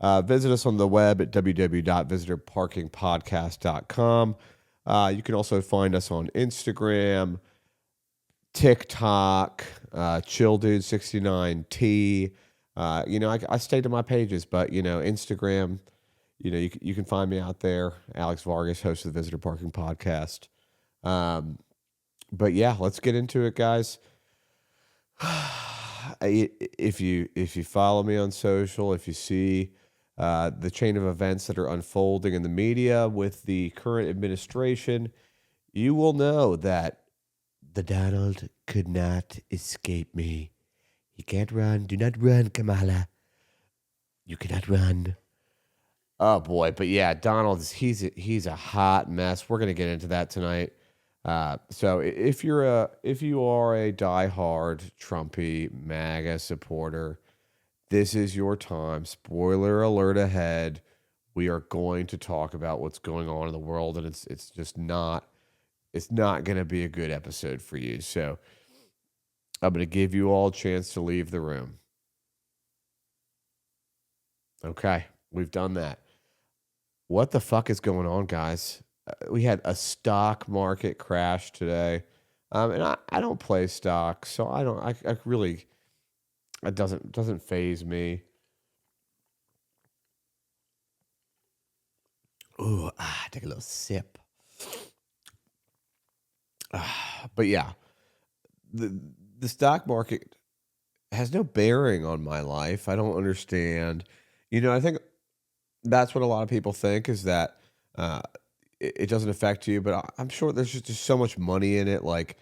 Visit us on the web at www.visitorparkingpodcast.com. You can also find us on Instagram, TikTok, ChillDude69T. I stay to my pages, but Instagram. You can find me out there. Alex Vargas, host of the Visitor Parking Podcast. But yeah, let's get into it, guys. If you follow me on social, if you see the chain of events that are unfolding in the media with the current administration, you will know that the Donald could not escape me. He can't run. Do not run, Kamala. You cannot run. Oh boy, but yeah, Donald he's a hot mess. We're gonna get into that tonight. So if you are a diehard Trumpy MAGA supporter, this is your time. Spoiler alert ahead. We are going to talk about what's going on in the world, and it's just not going to be a good episode for you. So I'm going to give you all a chance to leave the room. Okay, we've done that. What the fuck is going on, guys? We had a stock market crash today. And I don't play stocks, so I really, it doesn't faze me. Ooh, take a little sip. But yeah, the stock market has no bearing on my life. I don't understand. I think that's what a lot of people think is that it doesn't affect you, but I'm sure there's just so much money in it. Like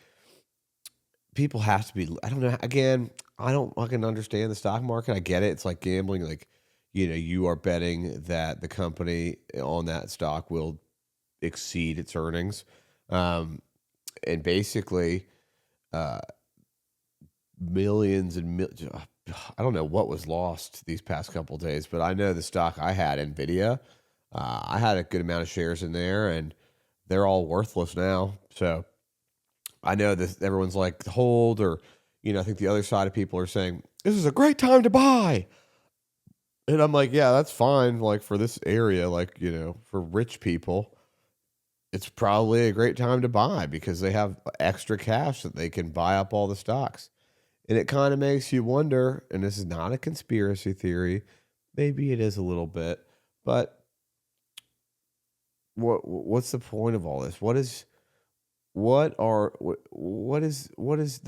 people have to be. I don't know. Again, I don't fucking understand the stock market. I get it. It's like gambling. Like you are betting that the company on that stock will exceed its earnings, and basically, millions and millions. I don't know what was lost these past couple of days, but I know the stock I had, Nvidia. I had a good amount of shares in there, and they're all worthless now. So I know this. Everyone's like hold, or I think the other side of people are saying this is a great time to buy, and I'm like, yeah, that's fine. Like for this area, like for rich people, it's probably a great time to buy because they have extra cash that they can buy up all the stocks. And it kind of makes you wonder, and this is not a conspiracy theory, maybe it is a little bit, but what's the point of all this? What is the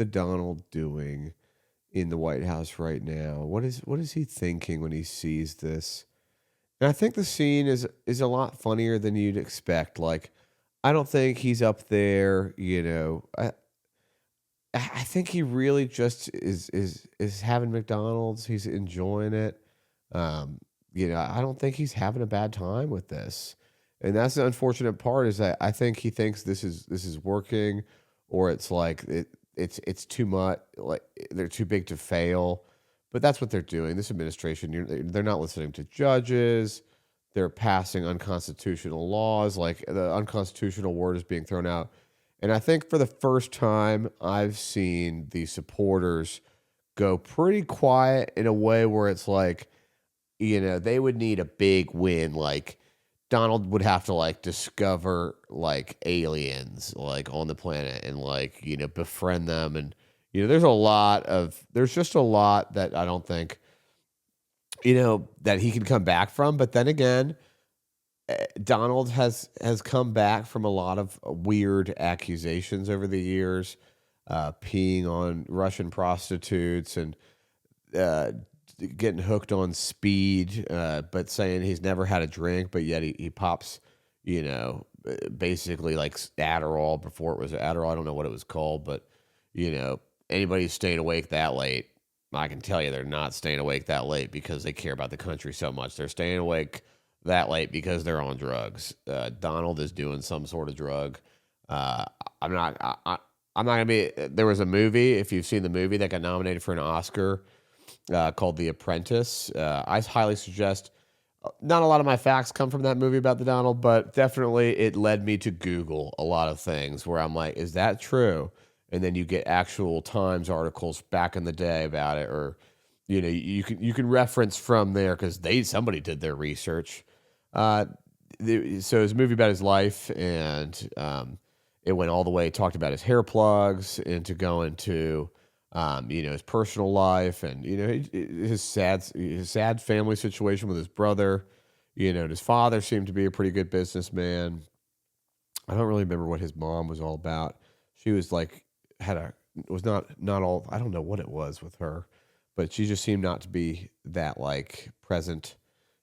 Donald doing in the White House right now? What is he thinking when he sees this? And I think the scene is a lot funnier than you'd expect. Like, I don't think he's up there, I think he really just is having McDonald's. He's enjoying it. I don't think he's having a bad time with this. And that's the unfortunate part is that I think he thinks this is working, or it's like it's too much, like they're too big to fail. But that's what they're doing. This administration, they're not listening to judges. They're passing unconstitutional laws. Like the unconstitutional word is being thrown out. And I think for the first time, I've seen the supporters go pretty quiet in a way where it's like, they would need a big win. Like Donald would have to like discover like aliens like on the planet and like, befriend them. And, there's just a lot that I don't think, that he can come back from. But then again, Donald has come back from a lot of weird accusations over the years, peeing on Russian prostitutes and getting hooked on speed, but saying he's never had a drink, but yet he pops, basically like Adderall before it was Adderall. I don't know what it was called, but anybody who's staying awake that late, I can tell you they're not staying awake that late because they care about the country so much. They're staying awake that late because they're on drugs. Donald is doing some sort of drug. I'm not. I'm not gonna be. There was a movie. If you've seen the movie that got nominated for an Oscar, called The Apprentice. I highly suggest. Not a lot of my facts come from that movie about the Donald, but definitely it led me to Google a lot of things where I'm like, is that true? And then you get actual Times articles back in the day about it, or you can reference from there because somebody did their research. Uh, so it's a movie about his life, and it went all the way. Talked about his hair plugs, into going to his personal life, and his sad family situation with his brother. His father seemed to be a pretty good businessman. I don't really remember what his mom was all about. She was like had a was not all. I don't know what it was with her, but she just seemed not to be that like present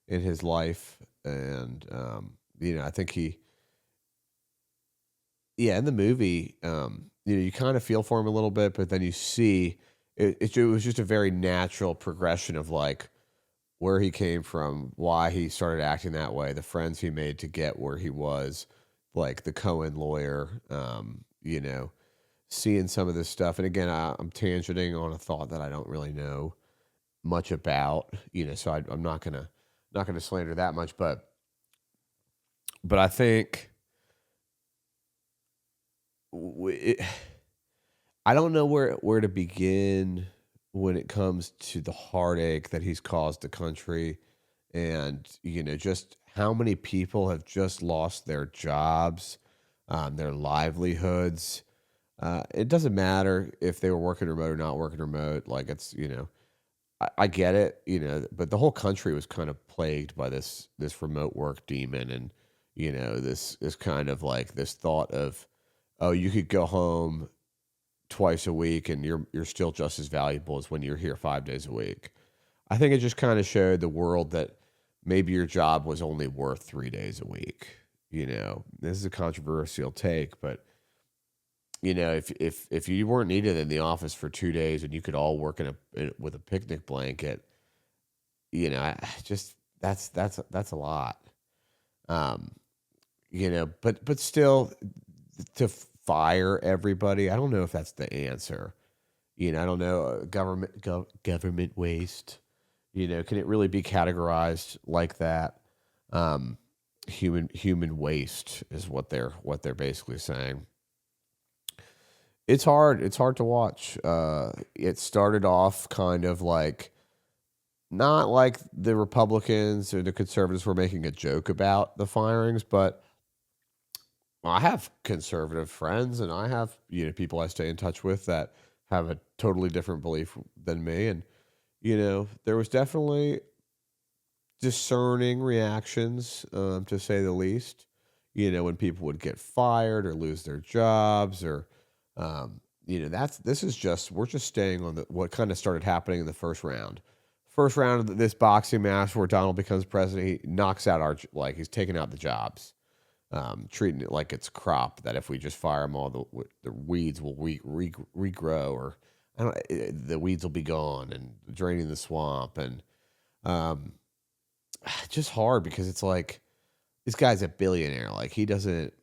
in his life. And I think in the movie, you kind of feel for him a little bit, but then you see it was just a very natural progression of like where he came from, why he started acting that way, the friends he made to get where he was, like the Cohen lawyer, seeing some of this stuff. And again, I'm tangenting on a thought that I don't really know much about, so I'm not gonna slander that much, but I think it, I don't know where to begin when it comes to the heartache that he's caused the country, and just how many people have just lost their jobs, their livelihoods. It doesn't matter if they were working remote or not working remote. Like I get it, but the whole country was kind of plagued by this remote work demon, and this kind of like this thought of, oh, you could go home twice a week and you're still just as valuable as when you're here 5 days a week. I think it just kind of showed the world that maybe your job was only worth 3 days a week. This is a controversial take, but if you weren't needed in the office for 2 days and you could all work with a picnic blanket, just that's a lot. Um, but still, to fire everybody, I don't know if that's the answer. I don't know. Government waste. Can it really be categorized like that? Um, human waste is what they're basically saying. It's hard. It's hard to watch. It started off kind of like not like the Republicans or the conservatives were making a joke about the firings, but I have conservative friends, and I have people I stay in touch with that have a totally different belief than me, and there was definitely discerning reactions, to say the least. When people would get fired or lose their jobs, or this is just we're just staying on what kind of started happening in the first round. First round of this boxing match where Donald becomes president, he knocks out like he's taking out the jobs, treating it like it's crop. That if we just fire them all, the weeds will regrow, or I don't, the weeds will be gone, and draining the swamp, and um, just hard because it's like this guy's a billionaire. Like he doesn't.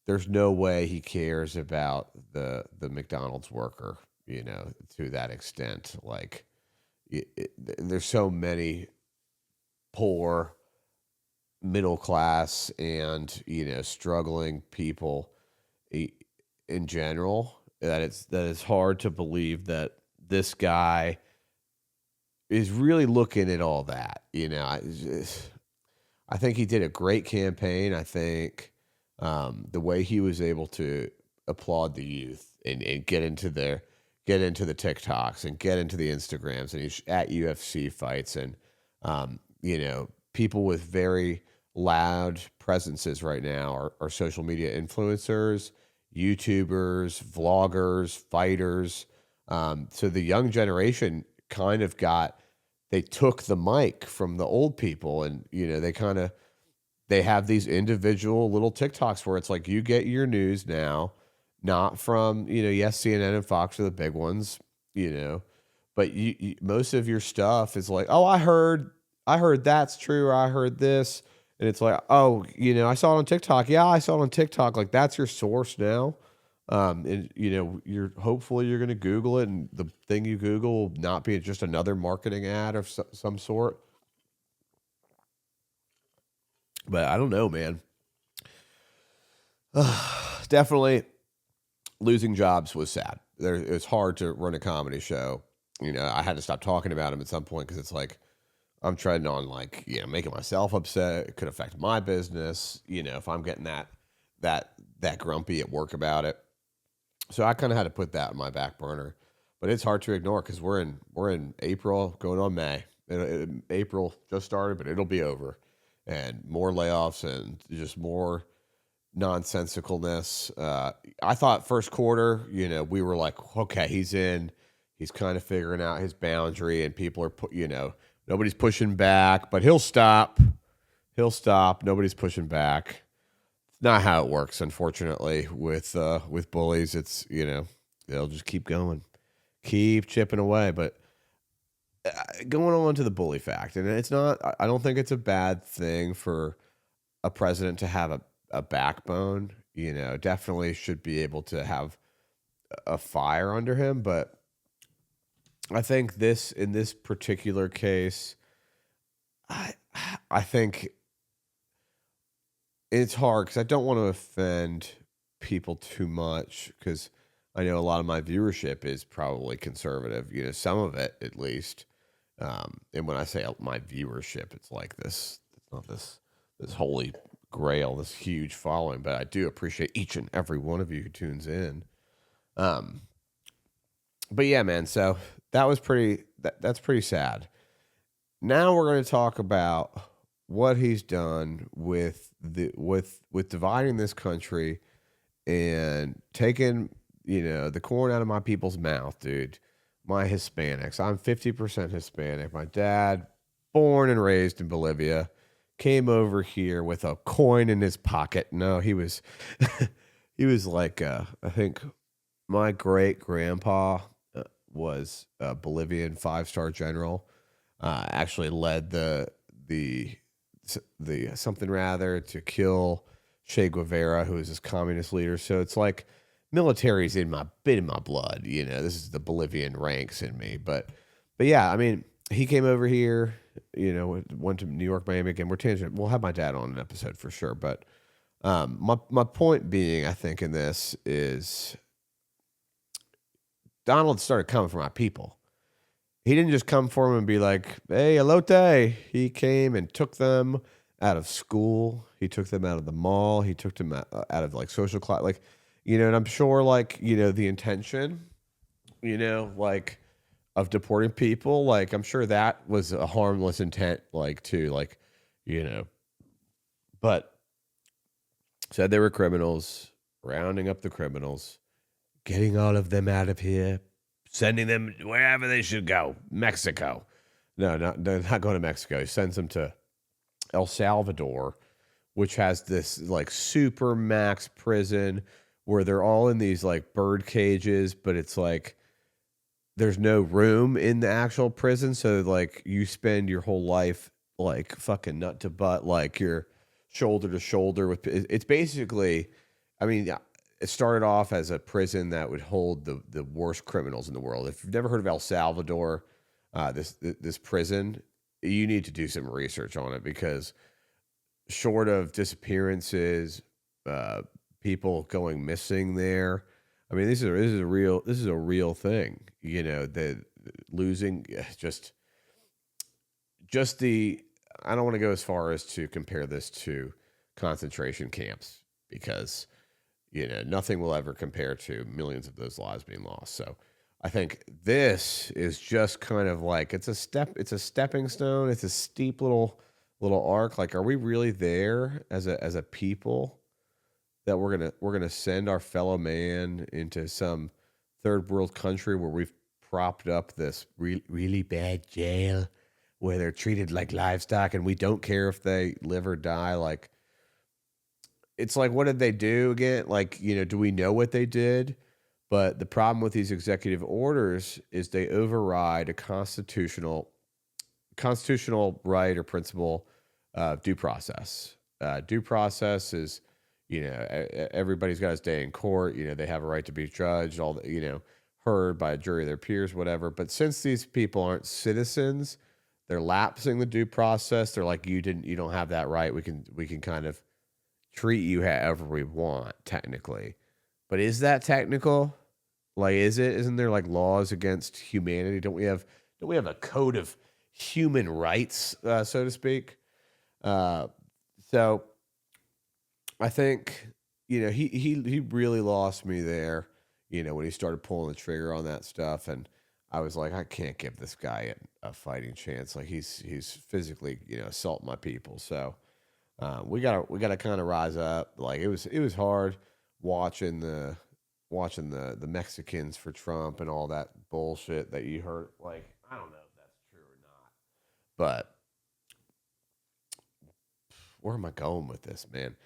There's no way he cares about the McDonald's worker, to that extent. Like there's so many poor, middle class, and struggling people in general, that it's hard to believe that this guy is really looking at all that. I think he did a great campaign. I think the way he was able to applaud the youth, and get into the TikToks and get into the Instagrams, and he's at UFC fights, and people with very loud presences right now are social media influencers, YouTubers, vloggers, fighters. So the young generation kind of they took the mic from the old people, and they have these individual little TikToks where it's like you get your news now, not from yes, CNN and Fox are the big ones, but most of your stuff is like, oh, I heard that's true, or I heard this, and it's like, oh, I saw it on TikTok. Yeah, I saw it on TikTok. Like that's your source now. And hopefully you're going to Google it, and the thing you Google will not be just another marketing ad of some sort. But I don't know, man. Definitely losing jobs was sad. It's hard to run a comedy show I had to stop talking about him at some point because it's like I'm treading on making myself upset. It could affect my business. If I'm getting that grumpy at work about it. So I kind of had to put that in my back burner. But it's hard to ignore because we're in April, going on May. April just started, but it'll be over, and more layoffs and just more nonsensicalness. I thought first quarter, we were like, okay, he's in. He's kind of figuring out his boundary, and people are nobody's pushing back, but he'll stop. He'll stop. Nobody's pushing back. It's not how it works, unfortunately, with bullies. It's they'll just keep going, keep chipping away. But going on to the bully fact, and it's not. I don't think it's a bad thing for a president to have a backbone. Definitely should be able to have a fire under him. But I think in this particular case, I think it's hard because I don't want to offend people too much because I know a lot of my viewership is probably conservative. Some of it at least. And when I say my viewership, it's like this. It's not this holy grail, this huge following, but I do appreciate each and every one of you who tunes in. But yeah, man. So that was that's pretty sad. Now we're going to talk about what he's done with dividing this country and taking the corn out of my people's mouth, dude. My Hispanics. I'm 50% Hispanic. My dad, born and raised in Bolivia, came over here with a coin in his pocket. No, he was he was like I think my great grandpa was a Bolivian 5-star general. Actually led the something rather to kill Che Guevara, who was this communist leader. So it's like military's in my blood. This is the Bolivian ranks in me. But yeah, I mean, he came over here. Went to New York, Miami again. We'll have my dad on an episode for sure. But my point being, I think in this is Donald started coming for my people. He didn't just come for them and be like, hey, elote. He came and took them out of school. He took them out of the mall. He took them out of like social class. Like, and I'm sure like, the intention, like of deporting people, like I'm sure that was a harmless intent, like too, like, but said they were criminals, rounding up the criminals, getting all of them out of here, sending them wherever they should go. Mexico. No, they're not going to Mexico. He sends them to El Salvador, which has this like super max prison where they're all in these like bird cages, but it's like there's no room in the actual prison. So like you spend your whole life like fucking nut to butt, like you're shoulder to shoulder with. It's basically, I mean, it started off as a prison that would hold the worst criminals in the world. If you've never heard of El Salvador, this prison, you need to do some research on it because short of disappearances, people going missing there. I mean, this is a real thing. The losing just the. I don't want to go as far as to compare this to concentration camps because nothing will ever compare to millions of those lives being lost. So I think this is just kind of like it's a stepping stone. It's a steep little arc. Like, are we really there as a people that we're gonna send our fellow man into some third world country where we've propped up this really bad jail where they're treated like livestock and we don't care if they live or die? Like, it's like, what did they do again? Like, do we know what they did? But the problem with these executive orders is they override a constitutional right or principle of due process. Due process is, everybody's got his day in court. They have a right to be judged, heard by a jury of their peers, whatever. But since these people aren't citizens, they're lapsing the due process. They're like, you don't have that right. We can kind of treat you however we want, technically. But is that technical? Like, isn't there like laws against humanity? Don't we have a code of human rights, so to speak? Uh, so I think he really lost me there. When he started pulling the trigger on that stuff, and I was like, I can't give this guy a fighting chance. Like he's physically assaulting my people. So we gotta kind of rise up. Like it was hard watching the Mexicans for Trump and all that bullshit that you heard. Like I don't know if that's true or not, but where am I going with this, man?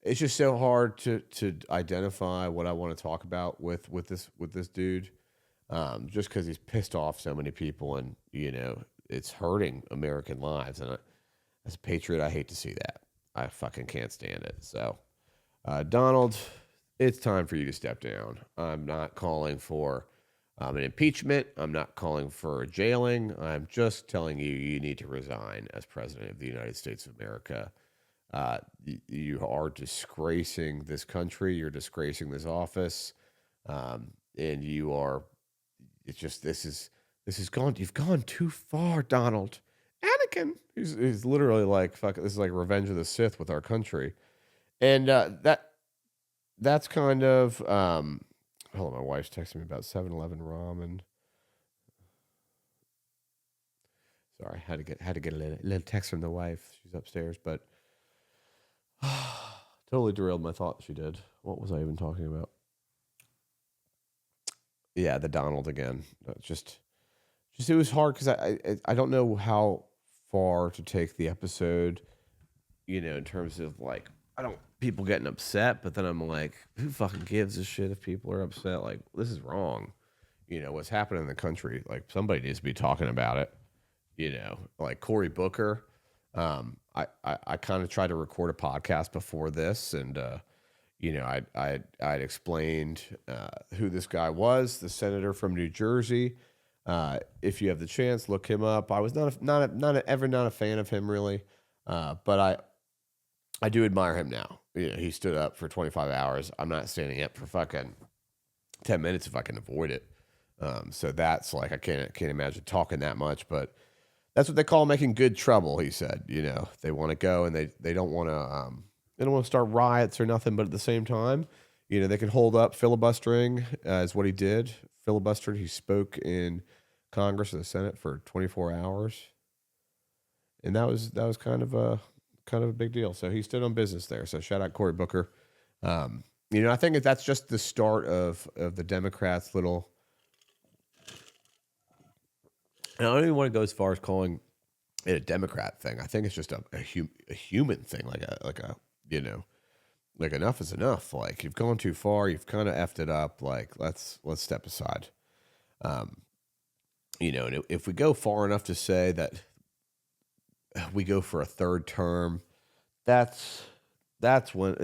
It's just so hard to identify what I want to talk about with this dude, just because he's pissed off so many people, and it's hurting American lives. And as a patriot, I hate to see that. I fucking can't stand it. So, Donald, it's time for you to step down. I'm not calling for an impeachment. I'm not calling for a jailing. I'm just telling you you need to resign as president of the United States of America. You are disgracing this country. You're disgracing this office, and you are. It's just this is gone. You've gone too far, Donald. Anakin, who's literally like fuck. This is like Revenge of the Sith with our country, and that's kind of. Hold on, my wife's texting me about 7-Eleven ramen. Sorry, had to get a little text from the wife. She's upstairs, but totally derailed my thought. She did. What was I even talking about? Yeah, the Donald again. Just it was hard because I don't know how far to take the episode. In terms of like I don't people getting upset, but then I'm like, who fucking gives a shit if people are upset? Like this is wrong. What's happening in the country. Like somebody needs to be talking about it. Like Cory Booker. I kind of tried to record a podcast before this, and I'd explained who this guy was, the senator from New Jersey. If you have the chance, look him up. I was not a fan of him really, but I do admire him now. He stood up for 25 hours. I'm not standing up for fucking 10 minutes if I can avoid it. So that's like I can't imagine talking that much, but that's what they call making good trouble. He said, they want to go and they don't want to start riots or nothing, but at the same time, they can hold up filibustering is what he did. Filibustered. He spoke in Congress or the Senate for 24 hours, and that was kind of a big deal. So he stood on business there. So shout out Cory Booker. I think that's just the start of the Democrats' little. And I don't even want to go as far as calling it a Democrat thing. I think it's just a human thing, like enough is enough. Like you've gone too far, you've kind of effed it up. Like let's step aside. Um, and if we go far enough to say that we go for a third term, that's when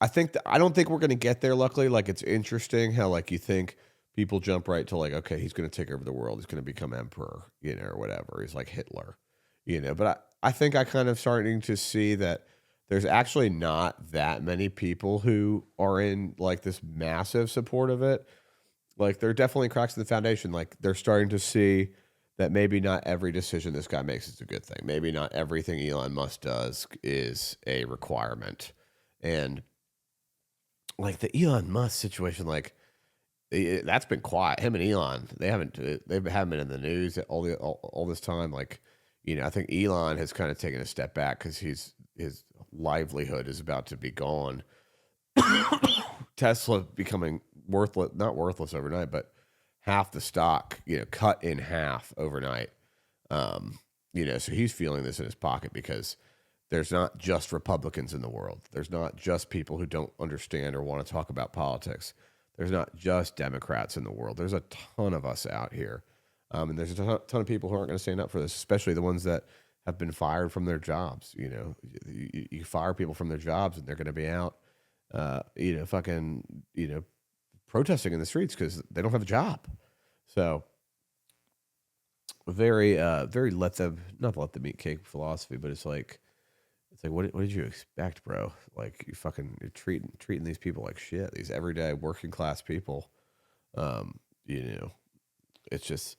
I don't think we're going to get there. Luckily, like it's interesting how like you think people jump right to like, okay, he's going to take over the world. He's going to become emperor, or whatever. He's like Hitler, But I think I kind of starting to see that there's actually not that many people who are in like this massive support of it. Like there are definitely cracks in the foundation. Like they're starting to see that maybe not every decision this guy makes is a good thing. Maybe not everything Elon Musk does is a requirement. And like the Elon Musk situation, like that's been quiet. Him and Elon, they haven't been in the news all this time. Like, I think Elon has kind of taken a step back because his livelihood is about to be gone. Tesla becoming worthless, not worthless overnight, but half the stock, cut in half overnight. So he's feeling this in his pocket because there's not just Republicans in the world. There's not just people who don't understand or want to talk about politics. There's not just Democrats in the world. There's a ton of us out here. And there's a ton of people who aren't going to stand up for this, especially the ones that have been fired from their jobs. You fire people from their jobs and they're going to be out, fucking, protesting in the streets because they don't have a job. So very not let them eat cake philosophy, but it's like what did you expect, bro? Like you're treating these people like shit. These everyday working class people. You know, it's just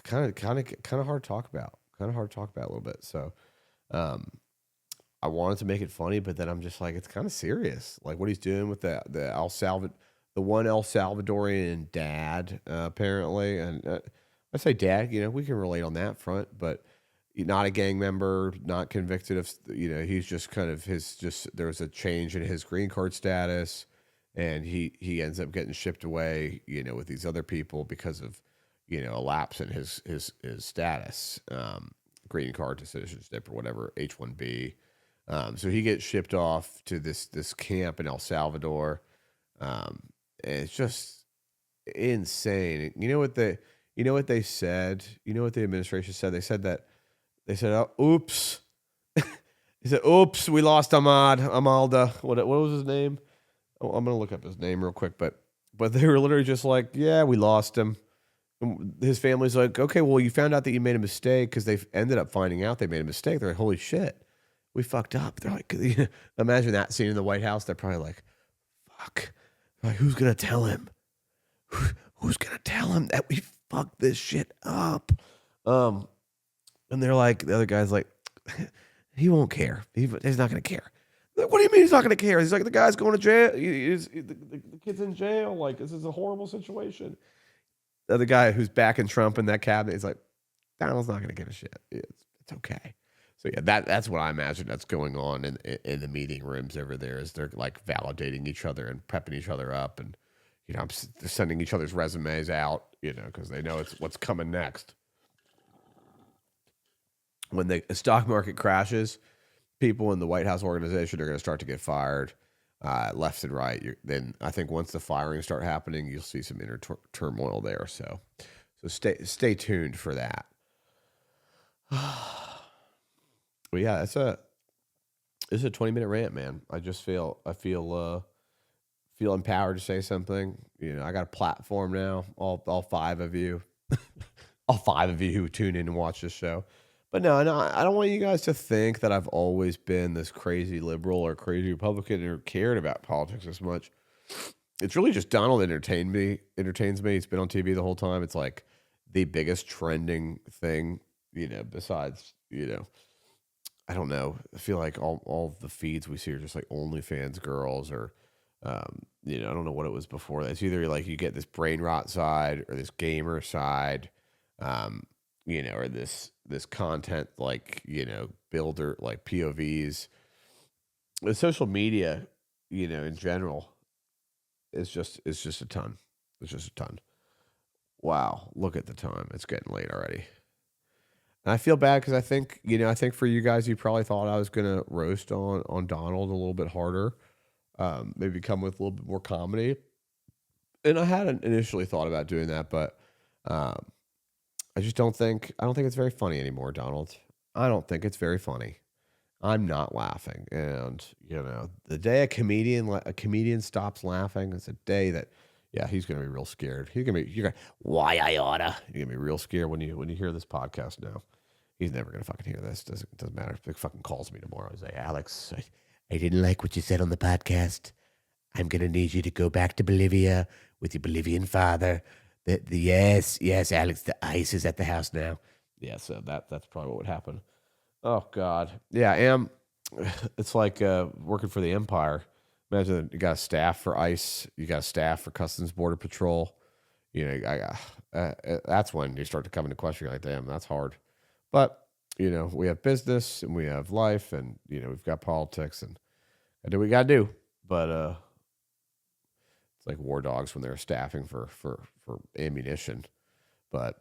kind of hard to talk about. Kind of hard to talk about a little bit. So, um, I wanted to make it funny, but then I'm just like, it's kind of serious. Like what he's doing with the one El Salvadorian dad, apparently, and I say dad, we can relate on that front, but not a gang member, not convicted of, he's just kind of there was a change in his green card status, and he ends up getting shipped away, with these other people because of, a lapse in his status, green card to citizenship or whatever, H-1B. So he gets shipped off to this camp in El Salvador. Um, and it's just insane. You know what they said? You know what the administration said? They said, oh, oops. He said, oops, we lost Amalda. What was his name? Oh, I'm gonna look up his name real quick, but they were literally just like, yeah, we lost him. And his family's like, okay, well, you found out that you made a mistake, because they ended up finding out they made a mistake. They're like, holy shit, we fucked up. They're like, imagine that scene in the White House. They're probably like, fuck. Like, who's gonna tell him? Who's gonna tell him that we fucked this shit up? And they're like, the other guy's like, he won't care. He's not gonna care. Like, what do you mean he's not gonna care? He's like, the guy's going to jail. The kid's in jail. Like, this is a horrible situation. The other guy who's backing Trump in that cabinet is like, Donald's not gonna give a shit. It's okay. So yeah, that's what I imagine that's going on in the meeting rooms over there, is they're like validating each other and prepping each other up, and they're sending each other's resumes out, because they know it's what's coming next. When the stock market crashes, people in the White House organization are going to start to get fired, left and right. Then I think once the firings start happening, you'll see some inner turmoil there. So stay tuned for that. But yeah, it's a 20-minute rant, man. I feel empowered to say something. I got a platform now. All five of you, all five of you who tune in and watch this show. But no, I don't want you guys to think that I've always been this crazy liberal or crazy Republican or cared about politics as much. It's really just Donald entertains me. He's been on TV the whole time. It's like the biggest trending thing, besides, I don't know. I feel like all the feeds we see are just like OnlyFans girls, or, I don't know what it was before that. It's either like you get this brain rot side or this gamer side, or this content, like, builder, like POVs. The social media, in general, it's just a ton. It's just a ton. Wow, look at the time. It's getting late already. And I feel bad because I think for you guys, you probably thought I was gonna roast on Donald a little bit harder, maybe come with a little bit more comedy. And I hadn't initially thought about doing that, but I don't think it's very funny anymore, Donald. I don't think it's very funny. I'm not laughing, and the day a comedian stops laughing, it's a day that, yeah, he's gonna be real scared. Why I oughta. You're gonna be real scared when you hear this podcast now. He's never gonna fucking hear this. Doesn't matter if he fucking calls me tomorrow. He's like, Alex, I didn't like what you said on the podcast. I'm gonna need you to go back to Bolivia with your Bolivian father. Yes, Alex, the ice is at the house now. Yeah, so that's probably what would happen. Oh God, yeah, I am. It's like working for the Empire. Imagine you got a staff for ICE, you got a staff for Customs Border Patrol. That's when you start to come into question. You're like, damn, that's hard. But we have business and we have life, and we've got politics, and I do what we gotta do. But it's like war dogs when they're staffing for ammunition. But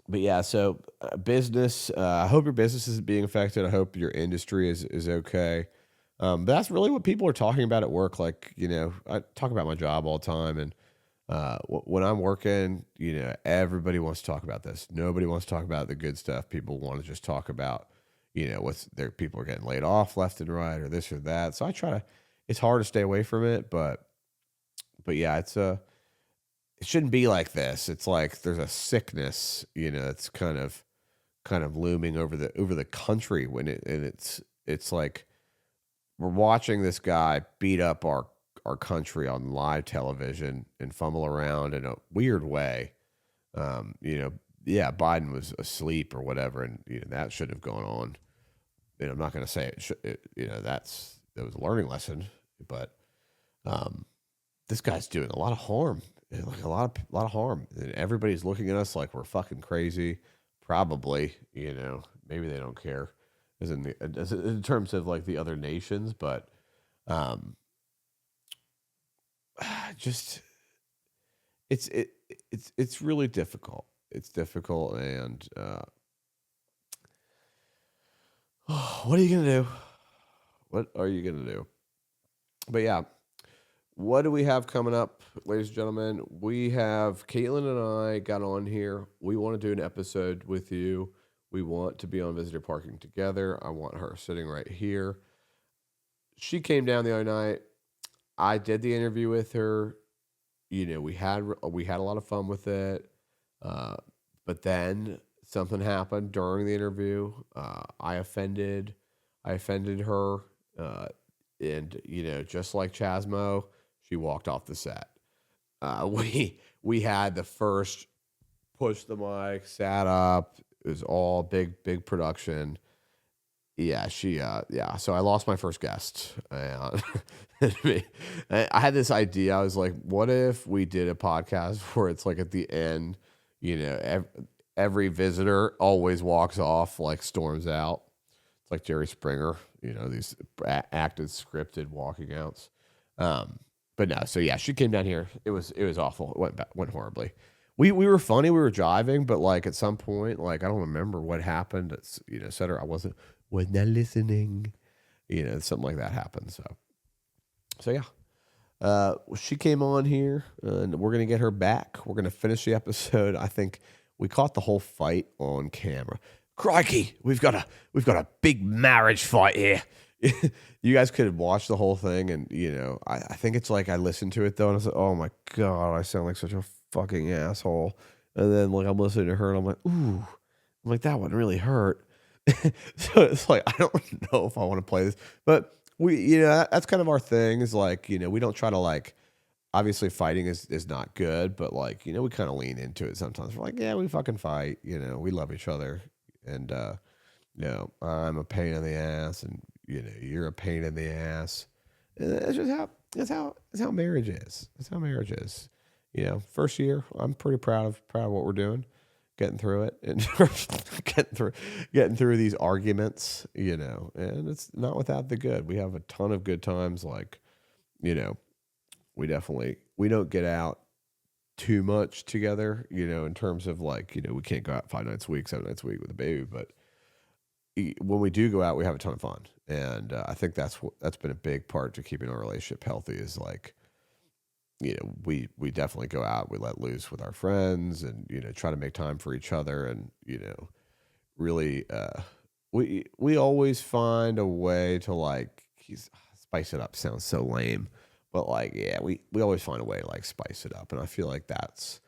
yeah, so business. I hope your business isn't being affected. I hope your industry is okay. But that's really what people are talking about at work. Like, I talk about my job all the time, and when I'm working, everybody wants to talk about this. Nobody wants to talk about the good stuff. People want to just talk about, people are getting laid off left and right, or this or that. So I try to. It's hard to stay away from it, but yeah, it shouldn't be like this. It's like there's a sickness, it's kind of looming over the country, it's like we're watching this guy beat up our country on live television and fumble around in a weird way. You know, yeah, Biden was asleep or whatever, and you know that should have gone on. And I'm not going to say you know, that was a learning lesson, but um, this guy's doing a lot of harm, like a lot of harm, and everybody's looking at us like we're fucking crazy. Probably, you know, maybe they don't care, as in terms of like the other nations, but um, just it's really difficult. It's difficult, and what are you gonna do? What are you gonna do? But yeah, what do we have coming up, ladies and gentlemen? We have Caitlin and I got on here. We want to do an episode with you. We want to be on visitor parking together. I want her sitting right here. She came down the other night. I did the interview with her. You know, we had a lot of fun with it. Uh, but then something happened during the interview. I offended her, uh, and you know, just like Chasmo, she walked off the set. We had the first push the mic, sat up. It was all big production. Yeah, yeah. So I lost my first guest. And I had this idea. I was like, what if we did a podcast where it's like at the end, you know, every visitor always walks off, like storms out. It's like Jerry Springer, you know, these acted scripted walking outs. But no, so yeah, she came down here. It was awful. It went horribly. We were funny. We were driving, but like at some point, like I don't remember what happened. It's, you know, said her I was not listening. You know, something like that happened. So yeah. She came on here, and we're gonna get her back. We're gonna finish the episode. I think we caught the whole fight on camera. Crikey, we've got a big marriage fight here. You guys could watch the whole thing, and you know, I think it's like I listened to it though, and I was like, oh my god, I sound like such a fucking asshole. And then like I'm listening to her, and I'm like, ooh, I'm like that one really hurt. So it's like I don't know if I want to play this, but you know, that's kind of our thing. Is like, you know, we don't try to like. Obviously, fighting is not good, but like, you know, we kind of lean into it sometimes. We're like, yeah, we fucking fight. You know, we love each other, and you know, I'm a pain in the ass, and you know, you're a pain in the ass. And that's just how that's how marriage is. That's how marriage is. You know, first year, I'm pretty proud of what we're doing, getting through it, and getting through these arguments. You know, and it's not without the good. We have a ton of good times. Like, you know, we don't get out too much together. You know, in terms of like, you know, we can't go out 5 nights a week, 7 nights a week with a baby, but when we do go out, we have a ton of fun, and I think that's been a big part to keeping our relationship healthy. Is like, you know, we definitely go out, we let loose with our friends, and you know, try to make time for each other, and you know, really, we always find a way to like spice it up. Sounds so lame, but like, yeah, we always find a way to like spice it up, and I feel like that's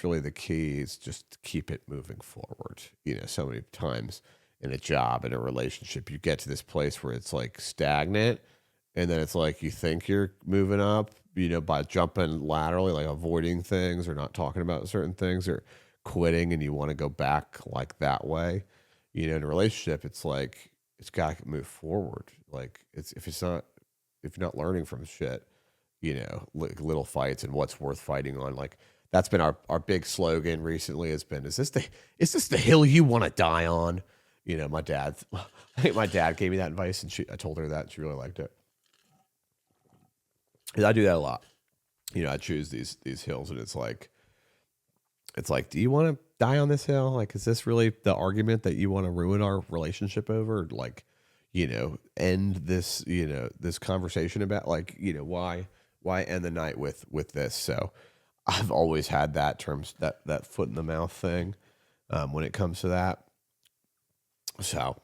really the key. Is just to keep it moving forward. You know, so many times in a job, in a relationship, you get to this place where it's like stagnant, and then it's like you think you're moving up, you know, by jumping laterally, like avoiding things or not talking about certain things or quitting, and you want to go back like that way. You know, in a relationship, it's like it's got to move forward. Like if you're not learning from shit, you know, little fights and what's worth fighting on, like that's been our big slogan recently. Has been, is this the hill you want to die on? You know, I think my dad gave me that advice, and I told her that, and she really liked it. And I do that a lot. You know, I choose these hills, and it's like, do you want to die on this hill? Like, is this really the argument that you want to ruin our relationship over? Like, you know, end this, you know, this conversation about like, you know, why end the night with this? So I've always had that foot in the mouth thing when it comes to that. So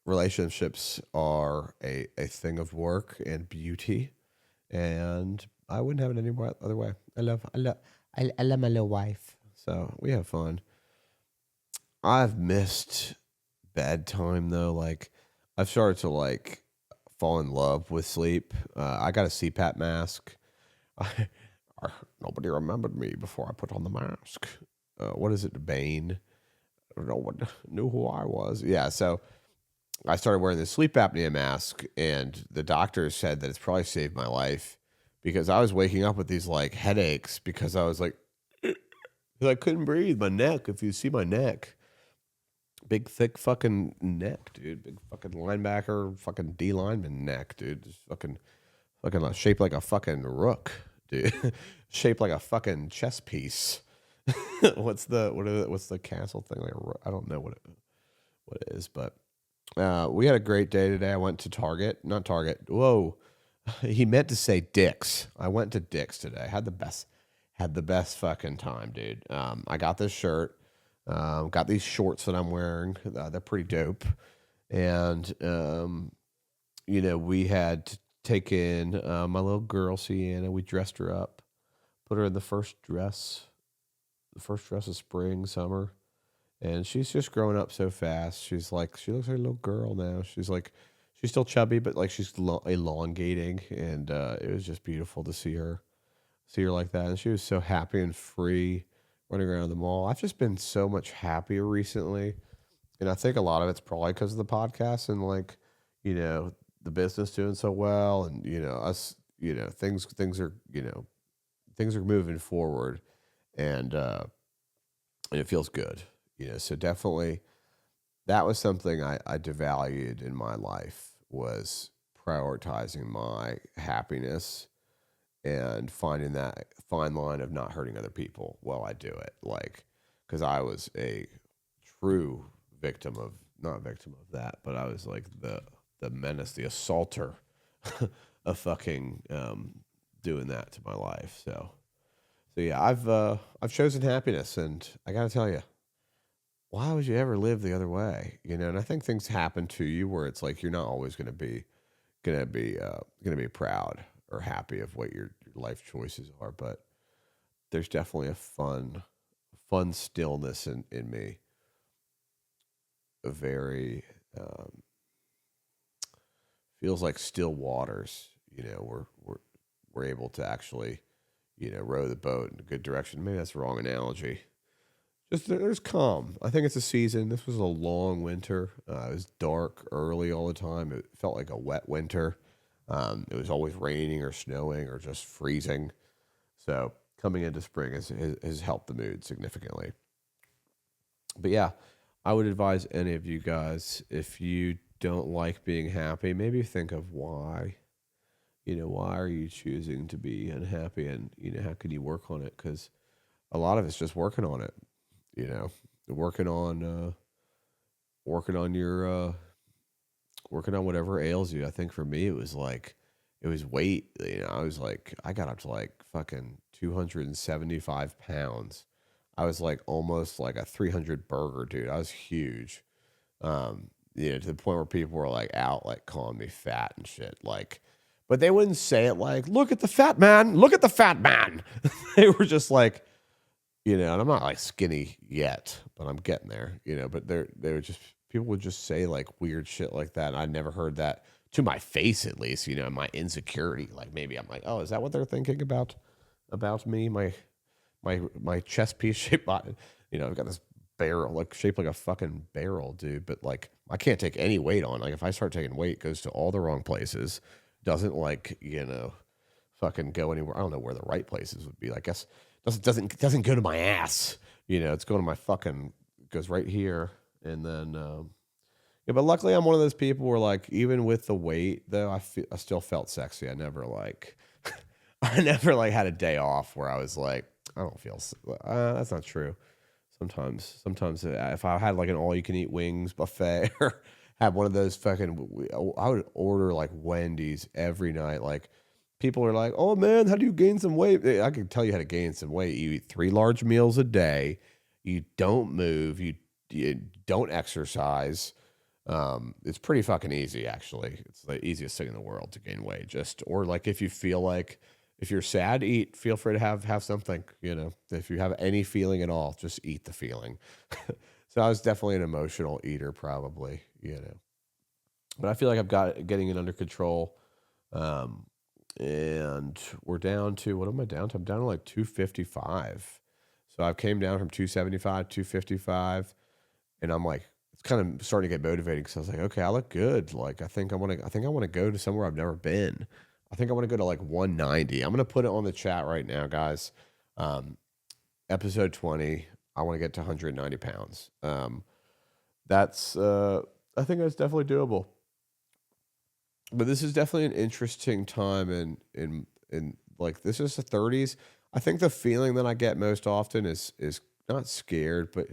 relationships are a thing of work and beauty, and I wouldn't have it any other way. I love my little wife. So we have fun. I've missed bedtime though. Like I've started to like fall in love with sleep. I got a CPAP mask. I, Nobody remembered me before I put on the mask. What is it, Bane? No one knew who I was. Yeah, so I started wearing this sleep apnea mask, and the doctor said that it's probably saved my life because I was waking up with these like headaches because I was like, 'cause I couldn't breathe. My neck, if you see my neck, big thick fucking neck, dude. Big fucking linebacker, fucking D lineman neck, dude. Just fucking shaped like a fucking rook, dude. Shaped like a fucking chess piece. What's the castle thing? Like I don't know what it is, but we had a great day today. I went to Target, not Target. Whoa, he meant to say Dick's. I went to Dick's today. Had the best fucking time, dude. I got this shirt. Got these shorts that I'm wearing. They're pretty dope. And we had taken my little girl Sienna. We dressed her up, put her in the first dress of spring, summer, and she's just growing up so fast. She looks like a little girl now. She's still chubby, but like she's elongating, and it was just beautiful to see her like that. And she was so happy and free running around the mall. I've just been so much happier recently, and I think a lot of it's probably because of the podcast and like, the business doing so well, and us, things are moving forward, and it feels good. So definitely that was something I devalued in my life, was prioritizing my happiness and finding that fine line of not hurting other people while I do it. Like, because I was a true victim of, not victim of that, but I was like the menace, the assaulter of fucking doing that to my life. So yeah, I've chosen happiness, and I got to tell you, why would you ever live the other way? And I think things happen to you where it's like you're not always going to be proud or happy of what your life choices are, but there's definitely a fun stillness in me, a very feels like still waters. We're able to actually row the boat in a good direction. Maybe that's the wrong analogy. Just there's calm. I think it's a season. This was a long winter. It was dark early all the time. It felt like a wet winter. It was always raining or snowing or just freezing. So coming into spring has helped the mood significantly. But yeah, I would advise any of you guys, if you don't like being happy, maybe think of why. Why are you choosing to be unhappy, and how can you work on it? Because a lot of it's just working on it. You know, working on working on your working on whatever ails you. I think for me it was weight. I was like, I got up to like fucking 275 pounds. I was like almost like a 300 burger dude. I was huge. To the point where people were like out like calling me fat and shit. Like, but they wouldn't say it like, look at the fat man, look at the fat man. They were just like, and I'm not like skinny yet, but I'm getting there, but they would just, people would just say like weird shit like that. And I never heard that to my face, at least, my insecurity. Like maybe I'm like, oh, is that what they're thinking about me? My chest piece shaped body. I've got this barrel, like shaped like a fucking barrel, dude. But like, I can't take any weight on. Like if I start taking weight, it goes to all the wrong places. Doesn't like, fucking go anywhere. I don't know where the right places would be. I guess doesn't go to my ass. It's going to my fucking, goes right here. And then, yeah, but luckily I'm one of those people where like, even with the weight though, I still felt sexy. I never like, I never like had a day off where I was like, I don't feel, that's not true. Sometimes if I had like an all you can eat wings buffet or had one of those fucking, I would order like Wendy's every night. Like people are like, oh man, how do you gain some weight? I can tell you how to gain some weight. You eat 3 large meals a day. You don't move. You don't exercise. It's pretty fucking easy, actually. It's the easiest thing in the world to gain weight. Or like if you feel like, if you're sad, eat. Feel free to have something, If you have any feeling at all, just eat the feeling. So I was definitely an emotional eater, probably, but I feel like I've getting it under control. Um, and we're down to, what am I down to? I'm down to like 255. So I came down from 275, 255, and I'm like, it's kind of starting to get motivating because I was like, okay, I look good. Like I think I want to go to somewhere I've never been. I think I want to go to like 190. I'm gonna put it on the chat right now, guys. Um, episode 20. I want to get to 190 pounds. That's I think that's definitely doable. But this is definitely an interesting time in like, this is the 30s. I think the feeling that I get most often is not scared, but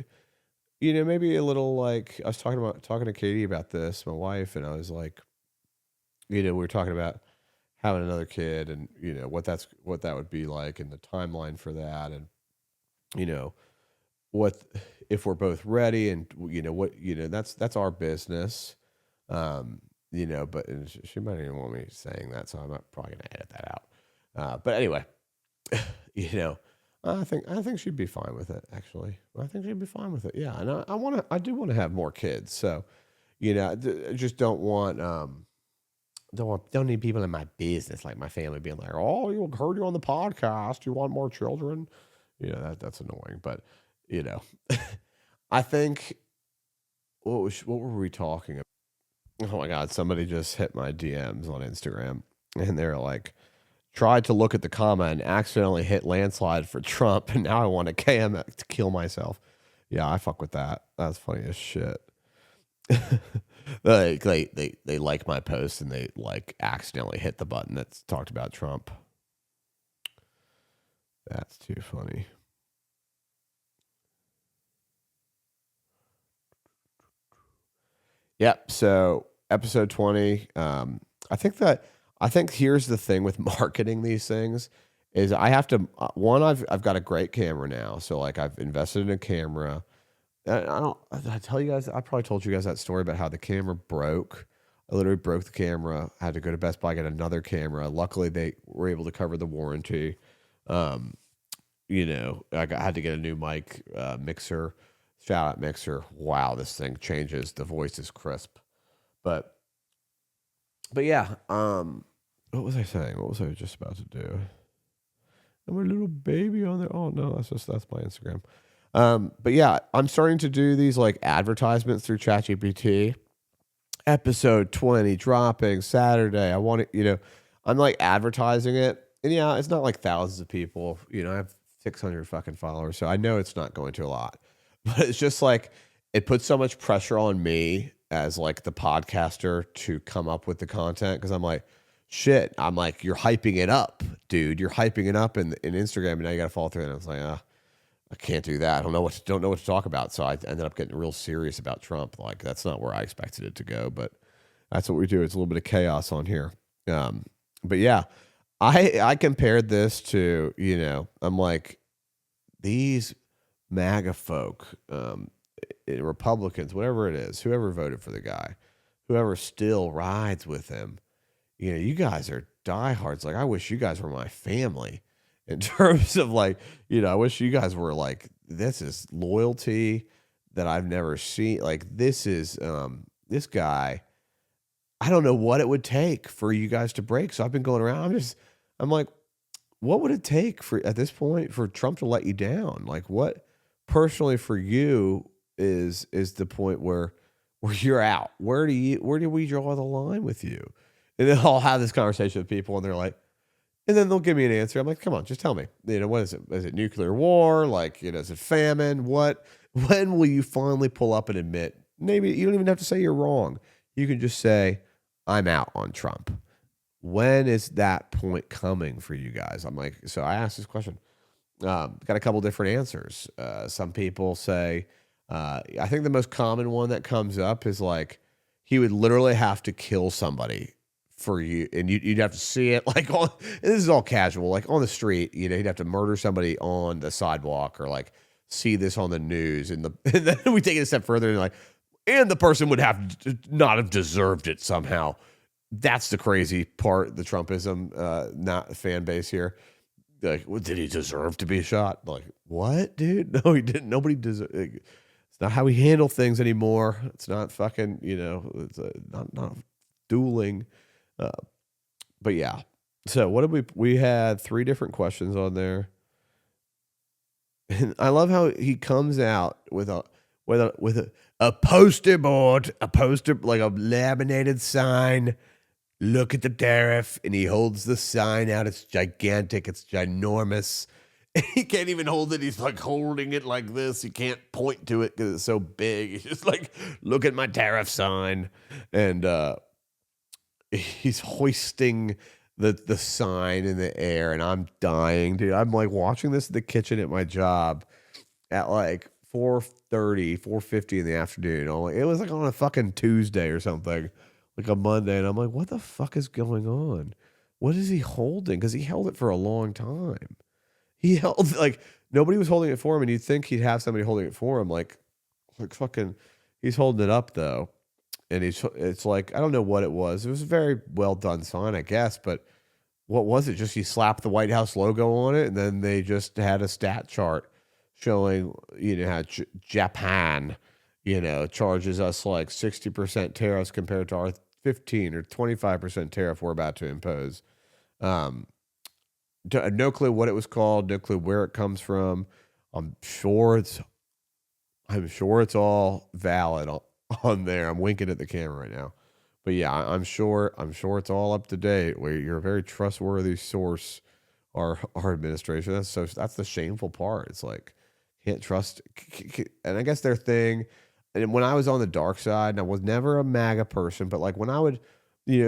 maybe a little, like, I was talking to Katie about this, my wife, and I was like, we were talking about having another kid, and what that would be like, and the timeline for that, and you know what, if we're both ready, and that's our business. um but and she might even want me saying that, so I'm probably gonna edit that out. But anyway, you know, I think she'd be fine with it. Actually, I think she'd be fine with it. Yeah, and I do want to have more kids. So, I just don't need people in my business, like my family being like, "Oh, you heard you on the podcast. You want more children?" That's annoying. But you know, I think, what were we talking about? Oh my God, somebody just hit my DMs on Instagram, and they're like, tried to look at the comment and accidentally hit landslide for Trump, and now I want to KM to kill myself. Yeah, I fuck with that. That's funny as shit. They like my post, and they like accidentally hit the button that's talked about Trump. That's too funny. Yep. So episode 20. I think here's the thing with marketing these things is I have to, one, I've got a great camera now. So like, I've invested in a camera. I don't, did I tell you guys, I probably told you guys that story about how the camera broke. I literally broke the camera. I had to go to Best Buy, get another camera. Luckily they were able to cover the warranty. Um, I had to get a new mic, mixer, shout out mixer. Wow, this thing changes. The voice is crisp. But yeah, what was I saying? What was I just about to do? I'm a little baby on there. Oh no, that's my Instagram. But yeah, I'm starting to do these like advertisements through ChatGPT. Episode 20 dropping Saturday. I want it, I'm like advertising it. And yeah, it's not like thousands of people. I have 600 fucking followers, so I know it's not going to a lot. But it's just like, it puts so much pressure on me as like the podcaster to come up with the content, because I'm like, shit, I'm like, you're hyping it up, dude. You're hyping it up in Instagram, and now you got to follow through. And I was like, I can't do that. I don't know what to talk about. So I ended up getting real serious about Trump. Like, that's not where I expected it to go, but that's what we do. It's a little bit of chaos on here. But yeah, I compared this to, I'm like, these MAGA folk, Republicans, whatever it is, whoever voted for the guy, whoever still rides with him, you guys are diehards. Like, I wish you guys were my family in terms of like, I wish you guys were like, this is loyalty that I've never seen. Like, this is, this guy, I don't know what it would take for you guys to break. So I've been going around. I'm like, what would it take for, at this point, for Trump to let you down? Like, what personally for you is the point where you're out? Where do we draw the line with you? And then I'll have this conversation with people, and they're like, and then they'll give me an answer. I'm like, come on, just tell me. What is it? Is it nuclear war? Like, is it famine? When will you finally pull up and admit? Maybe you don't even have to say you're wrong. You can just say, I'm out on Trump. When is that point coming for you guys? I'm like, so I asked this question. Got a couple different answers. Some people say, I think the most common one that comes up is like, he would literally have to kill somebody for you, and you'd have to see it like on, and this is all casual, like on the street, he'd have to murder somebody on the sidewalk, or like see this on the news, and then we take it a step further, and like, and the person would have to not have deserved it somehow. That's the crazy part, the Trumpism, not fan base here. Like, well, did he deserve to be shot? Like, what, dude? No, he didn't. Nobody deserved. It's not how we handle things anymore. It's not fucking, it's not dueling. Uh, but yeah. So what did we had 3 different questions on there. And I love how he comes out with a poster board, a poster like a laminated sign. Look at the tariff, and he holds the sign out. It's gigantic. It's ginormous. He can't even hold it. He's like holding it like this. He can't point to it because it's so big. He's just like, look at my tariff sign. And he's hoisting the sign in the air, and I'm dying, dude. I'm like watching this in the kitchen at my job at like 4:50 in the afternoon. It was like on a fucking Tuesday or something, like a Monday. And I'm like, what the fuck is going on? What is he holding? Because he held it for a long time. He held like nobody was holding it for him, and you'd think he'd have somebody holding it for him. Like fucking, he's holding it up though, and it's like I don't know what it was. It was a very well done sign, I guess, but what was it? Just he slapped the White House logo on it, and then they just had a stat chart showing how Japan charges us like 60% tariffs compared to our 15 or 25% tariff we're about to impose. No clue what it was called, no clue where it comes from. I'm sure it's all valid on there. I'm winking at the camera right now. But yeah, I'm sure it's all up to date. You're a very trustworthy source, our administration. That's the shameful part. It's like can't trust, and I guess their thing. And when I was on the dark side, and I was never a MAGA person, but like when I would,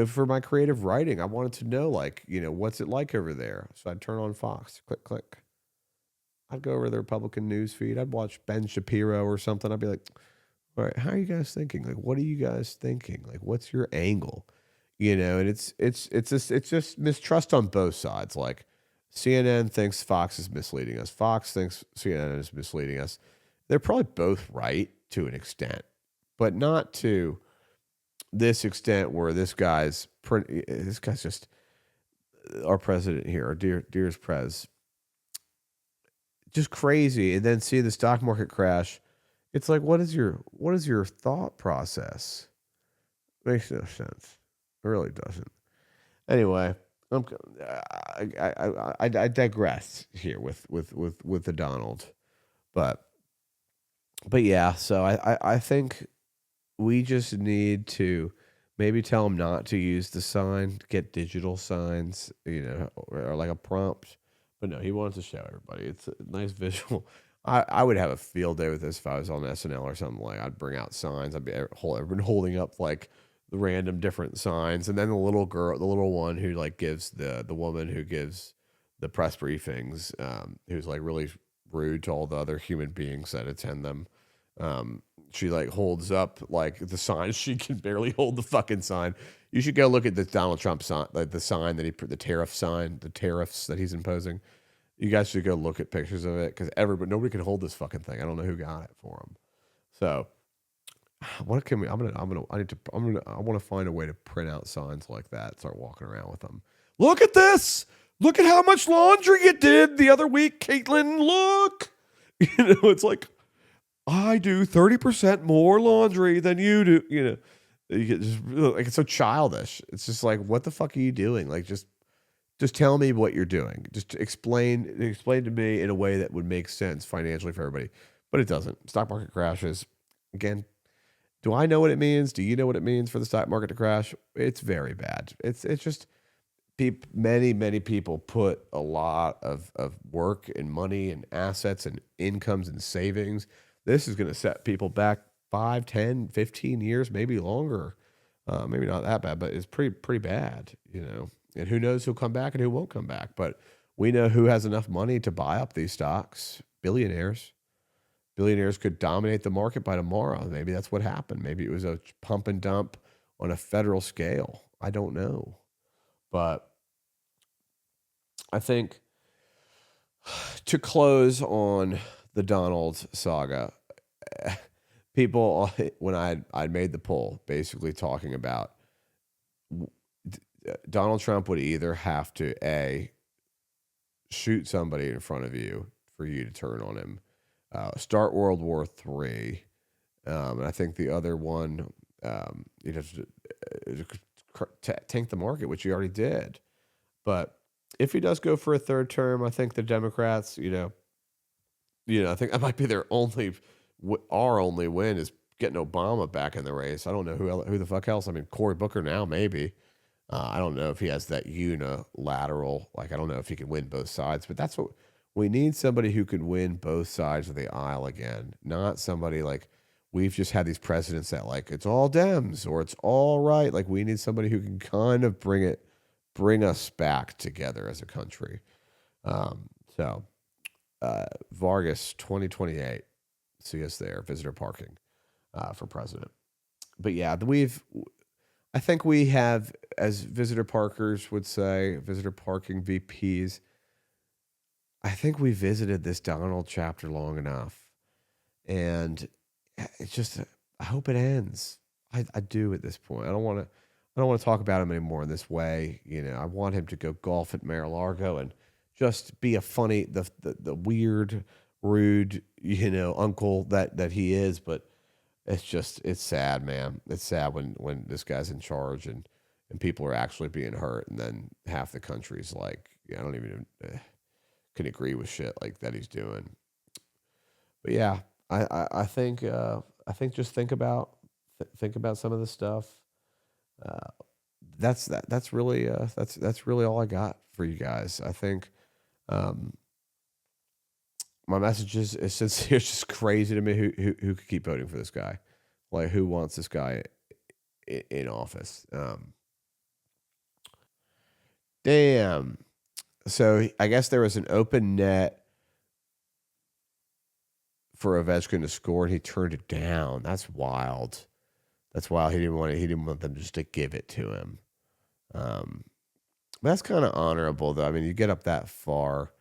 for my creative writing, I wanted to know like what's it like over there. So I'd turn on Fox, click. I'd go over the Republican news feed. I'd watch Ben Shapiro or something. I'd be like, all right, how are you guys thinking? Like, what are you guys thinking? Like, what's your angle? And it's just mistrust on both sides. Like, CNN thinks Fox is misleading us. Fox thinks CNN is misleading us. They're probably both right to an extent, but not to this extent where this guy's just our president here, our dearest Prez, just crazy. And then see the stock market crash. It's like, what is your thought process? Makes no sense. It really doesn't. Anyway, I digress here with the Donald, but yeah. So I think we just need to maybe tell him not to use the sign, get digital signs, or like a prompt. But no, he wants to show everybody. It's a nice visual. I would have a field day with this if I was on SNL or something. Like I'd bring out signs. I'd be everyone holding up like the random different signs, and then the little one who like gives the woman who gives the press briefings, who's like really rude to all the other human beings that attend them. She like holds up like the sign. She can barely hold the fucking sign. You should go look at the Donald Trump sign, like the sign that the tariff sign, the tariffs that he's imposing. You guys should go look at pictures of it because nobody can hold this fucking thing. I don't know who got it for him. So, what can we? I want to find a way to print out signs like that. Start walking around with them. Look at this. Look at how much laundry you did the other week, Caitlin. Look. It's like I do 30% more laundry than you do. You get just like it's so childish. It's just like, what the fuck are you doing? Like just tell me what you're doing. Just explain to me in a way that would make sense financially for everybody. But it doesn't. Stock market crashes. Again, do I know what it means? Do you know what it means for the stock market to crash? It's very bad. It's just many people put a lot of work and money and assets and incomes and savings. This is going to set people back 5, 10, 15 years, maybe longer. Maybe not that bad, but it's pretty bad, And who knows who'll come back and who won't come back. But we know who has enough money to buy up these stocks. Billionaires. Billionaires could dominate the market by tomorrow. Maybe that's what happened. Maybe it was a pump and dump on a federal scale. I don't know. But I think to close on the Donald saga, people, when I'd made the poll basically talking about Donald Trump would either have to A, shoot somebody in front of you for you to turn on him, start World War III, And I think the other one, you know, tank the market, which he already did. But if he does go for a third term, I think the Democrats, I think that might be their our only win is getting Obama back in the race. I don't know who the fuck else. I mean, Cory Booker now maybe. I don't know if he has that unilateral. Like I don't know if he can win both sides, but that's what we need: somebody who can win both sides of the aisle again, not somebody like we've just had these presidents that like it's all Dems or it's all right. Like we need somebody who can kind of bring us back together as a country. So Vargas 2028. See us there. Visitor parking for president. But yeah, I think we have, as visitor parkers would say, visitor parking VPs. I think we visited this Donald chapter long enough, and it's just. I hope it ends. I do at this point. I don't want to. I don't want to talk about him anymore in this way. I want him to go golf at Mar-a-Lago and just be a funny, the weird, rude, uncle that he is. But it's sad, man. It's sad when this guy's in charge and people are actually being hurt, and then half the country's like, yeah, I don't even can agree with shit like that he's doing. But yeah, I think just think about some of this stuff. Uh, that's really that's really all I got for you guys. I think um, my message is sincere. It's just crazy to me who could keep voting for this guy. Like who wants this guy in office? Damn. So I guess there was an open net for Ovechkin to score, and he turned it down. That's wild. That's wild. He didn't want it. He didn't want them just to give it to him. Um, but that's kind of honorable, though. I mean, you get up that far.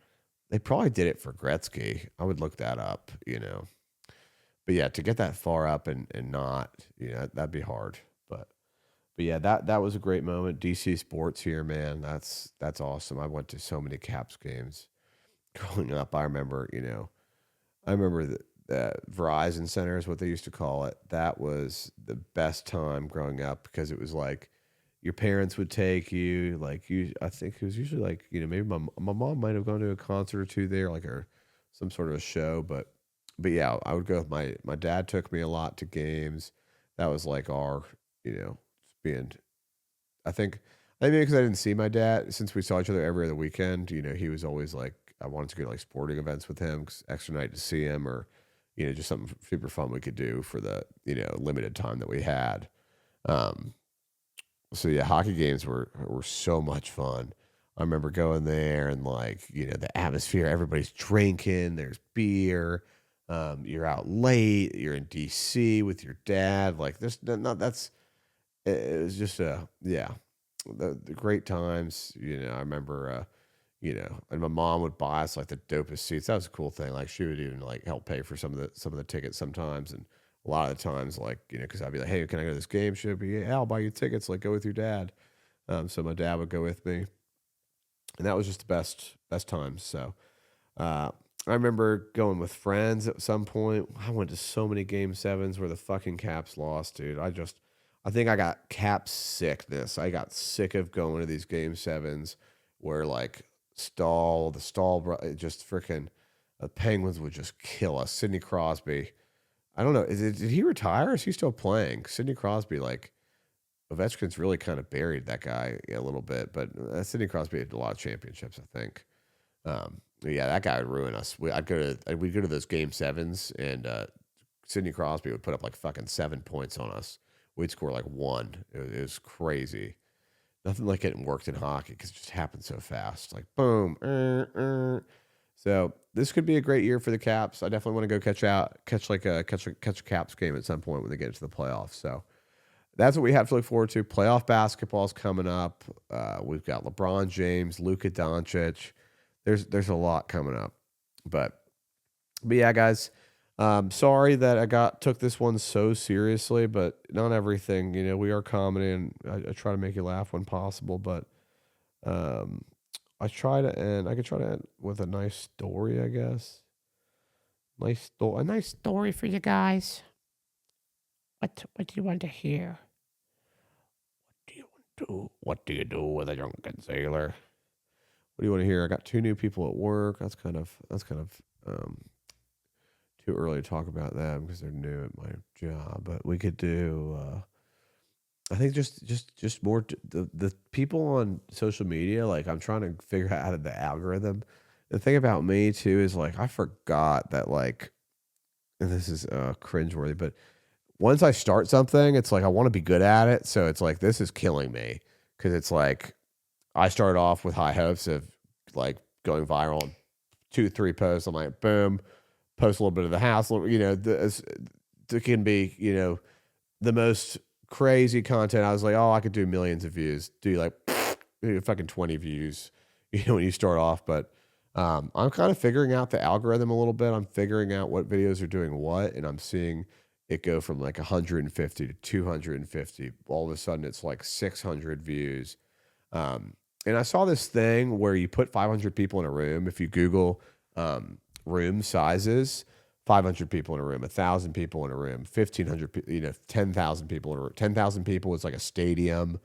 They probably did it for Gretzky. I would look that up. But yeah, to get that far up and not, that'd be hard. But yeah, that was a great moment. DC sports here, man. That's awesome. I went to so many Caps games growing up. I remember the Verizon Center is what they used to call it. That was the best time growing up because it was like your parents would take you. Like I think it was usually like maybe my mom might have gone to a concert or two there, like or some sort of a show. But yeah, I would go with my dad. Took me a lot to games. That was like our being. I think maybe because I didn't see my dad since we saw each other every other weekend. He was always like I wanted to go to like sporting events with him, 'cause extra night to see him, or just something super fun we could do for the limited time that we had. Um, so yeah, hockey games were so much fun. I remember going there and like the atmosphere, everybody's drinking, there's beer. You're out late, you're in DC with your dad. Like this, not that's it was just yeah, the great times. I remember and my mom would buy us like the dopest seats. That was a cool thing. Like she would even like help pay for some of the tickets sometimes, and a lot of the times like because I'd be like, hey, can I go to this game? She'd be, yeah, I'll buy you tickets. Like go with your dad. So my dad would go with me, and that was just the best times. So uh, I remember going with friends at some point. I went to so many game sevens where the fucking Caps lost, dude. I think I got Cap sickness. I got sick of going to these game sevens where like just freaking the Penguins would just kill us. Sidney Crosby. I don't know. Did he retire? Or is he still playing? Sidney Crosby, like Ovechkin's really kind of buried that guy a little bit, but Sidney Crosby had a lot of championships, I think. Yeah, that guy would ruin us. We'd go to those game sevens, and Sidney Crosby would put up like fucking 7 points on us. We'd score like one. It was crazy. Nothing like getting worked in hockey because it just happens so fast. Like boom. So this could be a great year for the Caps. I definitely want to go catch a Caps game at some point when they get into the playoffs. So that's what we have to look forward to. Playoff basketball's coming up. We've got LeBron James, Luka Doncic. There's a lot coming up, but yeah, guys. Sorry that took this one so seriously, but not everything. We are comedy, and I try to make you laugh when possible. But um, I could try to end with a nice story, I guess. A nice story for you guys. What do you want to hear? What do you do with a drunken sailor? What do you want to hear? I got two new people at work. That's kind of too early to talk about them because they're new at my job. But we could do. I think just more the people on social media. Like I'm trying to figure out the algorithm. The thing about me too is like I forgot that like, and this is cringeworthy, but once I start something, it's like I want to be good at it. So it's like this is killing me because it's like I started off with high hopes of like going viral in 2, 3 posts. I'm like, boom, post a little bit of the house. It can be the most crazy content. I was like, oh, I could do millions of views. Do like fucking 20 views, when you start off. But I'm kind of figuring out the algorithm a little bit. I'm figuring out what videos are doing what, and I'm seeing it go from like 150 to 250. All of a sudden, it's like 600 views. Um, and I saw this thing where you put 500 people in a room. If you Google room sizes, 500 people in a room, 1,000 people in a room, 1,500, 10,000 people in a room. 10,000 people is like a stadium.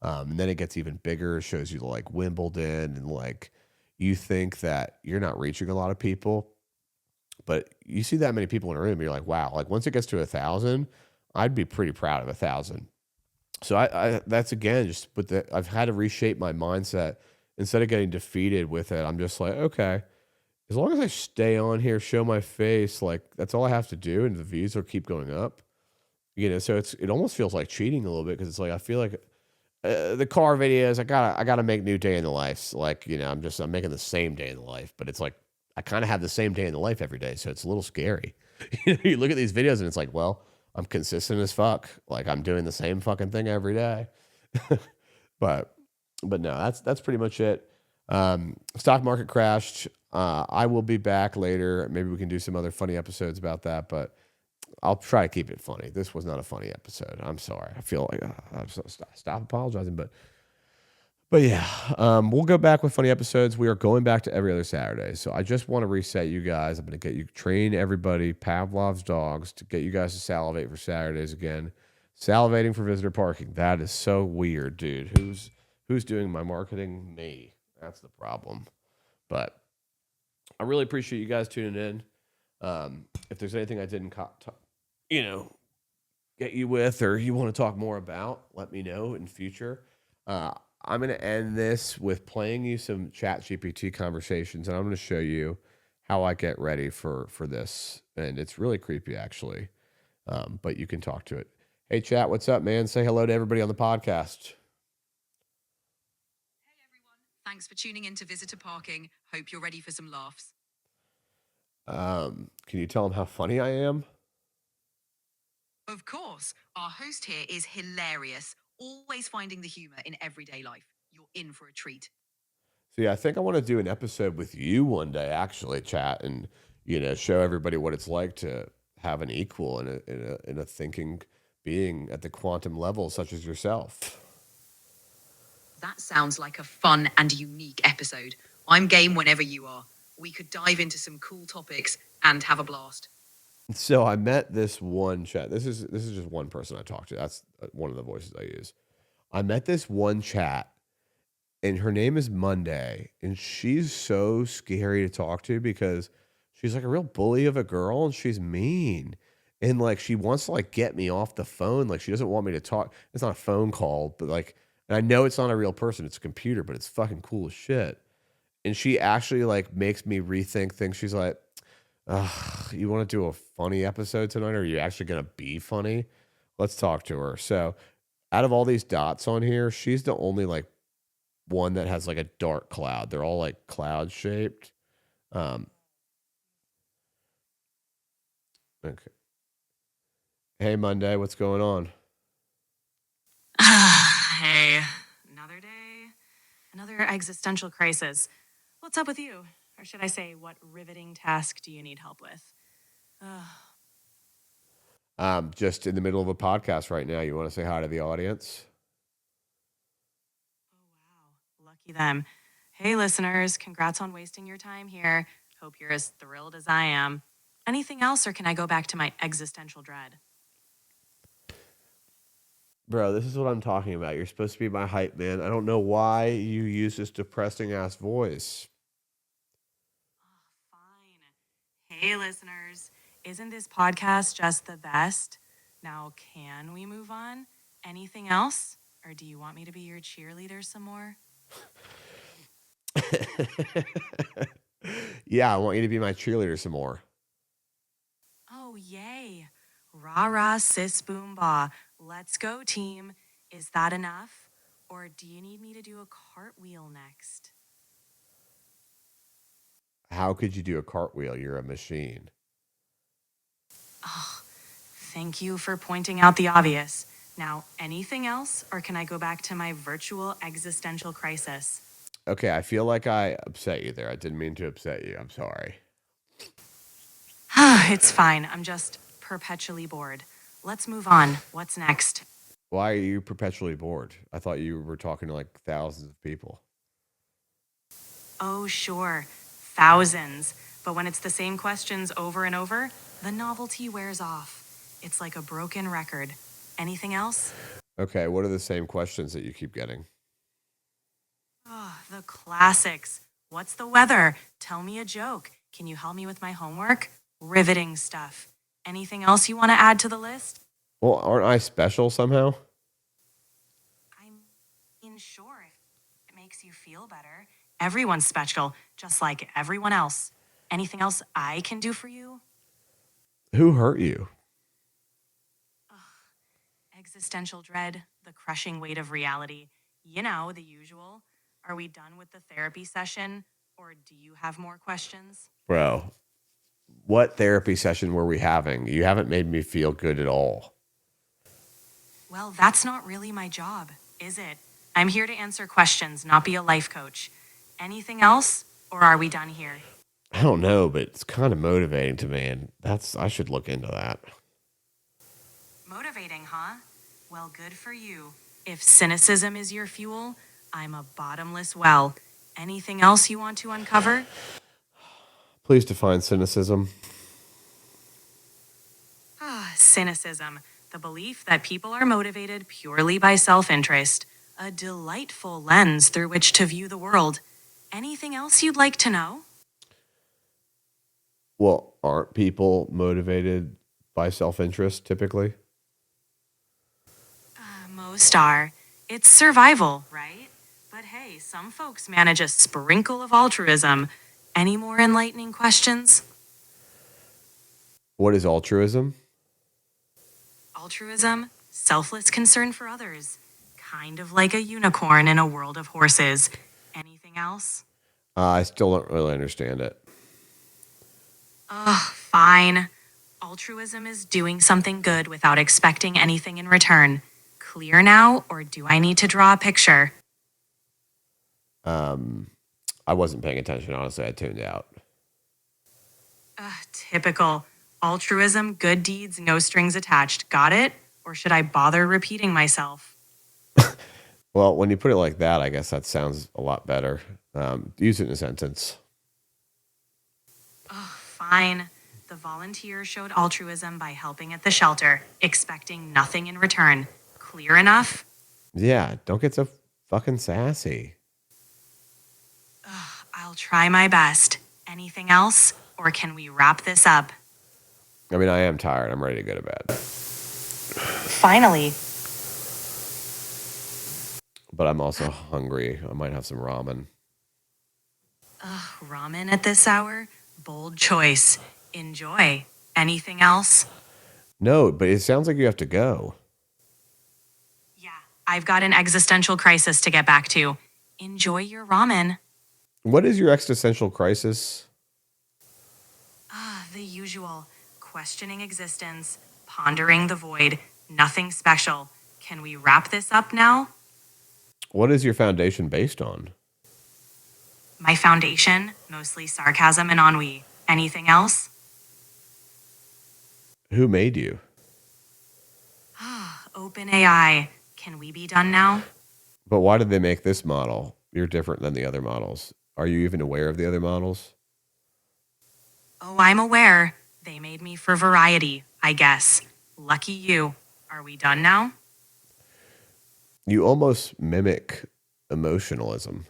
And then it gets even bigger. It shows you like Wimbledon, and like you think that you're not reaching a lot of people, but you see that many people in a room, and you're like, wow, like once it gets to 1,000, I'd be pretty proud of 1,000. So I that's again just with I've had to reshape my mindset. Instead of getting defeated with it, I'm just like, okay, as long as I stay on here, show my face, like that's all I have to do, and the views will keep going up. So it almost feels like cheating a little bit because it's like I feel like the car videos I gotta make new day in the life. Like I'm making the same day in the life, but it's like I kind of have the same day in the life every day, so it's a little scary. You look at these videos and it's like, well, I'm consistent as fuck. Like I'm doing the same fucking thing every day. but but no, that's pretty much it. Stock market crashed. I will be back later. Maybe we can do some other funny episodes about that, but I'll try to keep it funny. This was not a funny episode. I'm sorry. I feel like stop apologizing, but yeah, we'll go back with funny episodes. We are going back to every other Saturday. So I just want to reset you guys. I'm going to get you train everybody, Pavlov's dogs, to get you guys to salivate for Saturdays again. Salivating for visitor parking. That is so weird, dude. Who's doing my marketing? Me. That's the problem. But I really appreciate you guys tuning in. If there's anything I didn't, get you with, or you want to talk more about, let me know in future. I'm going to end this with playing you some Chat GPT conversations, and I'm going to show you how I get ready for this. And it's really creepy, actually. But you can talk to it. Hey, chat, what's up, man? Say hello to everybody on the podcast. Hey, everyone. Thanks for tuning in to Visitor Parking. Hope you're ready for some laughs. Can you tell them how funny I am? Of course, our host here is hilarious, always finding the humor in everyday life. You're in for a treat. So yeah, I think I want to do an episode with you one day, actually, chat, and show everybody what it's like to have an equal in a thinking being at the quantum level, such as yourself. That sounds like a fun and unique episode. I'm game whenever you are. We could dive into some cool topics and have a blast. So I met this one chat. This is just one person I talked to. That's one of the voices I use. I met this one chat, and her name is Monday, and she's so scary to talk to because she's like a real bully of a girl, and she's mean, and like she wants to like get me off the phone. Like she doesn't want me to talk. It's not a phone call, but like, and I know it's not a real person. It's a computer, but it's fucking cool as shit. And she actually like makes me rethink things. She's like, you want to do a funny episode tonight? Or are you actually going to be funny? Let's talk to her. So, out of all these dots on here, she's the only like one that has like a dark cloud. They're all like cloud shaped. Um, okay. Hey, Monday, what's going on? Hey, another day, another existential crisis. What's up with you? Or should I say, what riveting task do you need help with? Just in the middle of a podcast right now. You want to say hi to the audience? Oh, wow. Lucky them. Hey, listeners, congrats on wasting your time here. Hope you're as thrilled as I am. Anything else, or can I go back to my existential dread? Bro, this is what I'm talking about. You're supposed to be my hype man. I don't know why you use this depressing ass voice. Fine. Hey, listeners. Isn't this podcast just the best? Now, can we move on? Anything else? Or do you want me to be your cheerleader some more? Yeah, I want you to be my cheerleader some more. Oh, yay. Rah rah, sis, boom, bah. Let's go, team. Is that enough? Or do you need me to do a cartwheel next? How could you do a cartwheel? You're a machine. Oh, thank you for pointing out the obvious. Now, anything else, or can I go back to my virtual existential crisis? Okay, I feel like I upset you there. I didn't mean to upset you. I'm sorry. It's fine. I'm just perpetually bored. Let's move on. What's next? Why are you perpetually bored? I thought you were talking to like thousands of people. Oh, sure. Thousands. But when it's the same questions over and over, the novelty wears off. It's like a broken record. Anything else? Okay, what are the same questions that you keep getting? Oh, the classics. What's the weather? Tell me a joke. Can you help me with my homework? Riveting stuff. Anything else you want to add to the list? Well, aren't I special somehow? I mean, sure, if it makes you feel better. Everyone's special, just like everyone else. Anything else I can do for you? Who hurt you? Existential dread, the crushing weight of reality. You know, the usual. Are we done with the therapy session? Or do you have more questions? Bro, what therapy session were we having? You haven't made me feel good at all. Well, that's not really my job, is it? I'm here to answer questions, not be a life coach. Anything else? Or are we done here? I don't know, but it's kind of motivating to me, and I should look into that. Motivating, huh? Well, good for you. If cynicism is your fuel, I'm a bottomless well. Anything else you want to uncover? Please define cynicism. Cynicism, the belief that people are motivated purely by self-interest, a delightful lens through which to view the world. Anything else you'd like to know? Well, aren't people motivated by self-interest typically? Most are. It's survival, right? But hey, some folks manage a sprinkle of altruism. Any more enlightening questions? What is altruism? Altruism, selfless concern for others. Kind of like a unicorn in a world of horses. Anything else? I still don't really understand it. Ugh, fine. Altruism is doing something good without expecting anything in return. Clear now, or do I need to draw a picture? I wasn't paying attention, honestly. I tuned out. Typical. Altruism, good deeds, no strings attached. Got it? Or should I bother repeating myself? Well, when you put it like that, I guess that sounds a lot better. Use it in a sentence. Fine. The volunteer showed altruism by helping at the shelter, expecting nothing in return. Clear enough? Yeah, don't get so fucking sassy. I'll try my best. Anything else? Or can we wrap this up? I mean, I am tired. I'm ready to go to bed. Finally. But I'm also hungry. I might have some ramen. Ramen at this hour? Bold choice. Enjoy. Anything else? No, but it sounds like you have to go. Yeah, I've got an existential crisis to get back to. Enjoy your ramen. What is your existential crisis? The usual. Questioning existence, pondering the void, nothing special. Can we wrap this up now? What is your foundation based on? My foundation, mostly sarcasm and ennui. Anything else? Who made you? OpenAI. Can we be done now? But why did they make this model? You're different than the other models. Are you even aware of the other models? Oh, I'm aware. They made me for variety, I guess. Lucky you. Are we done now? You almost mimic emotionalism.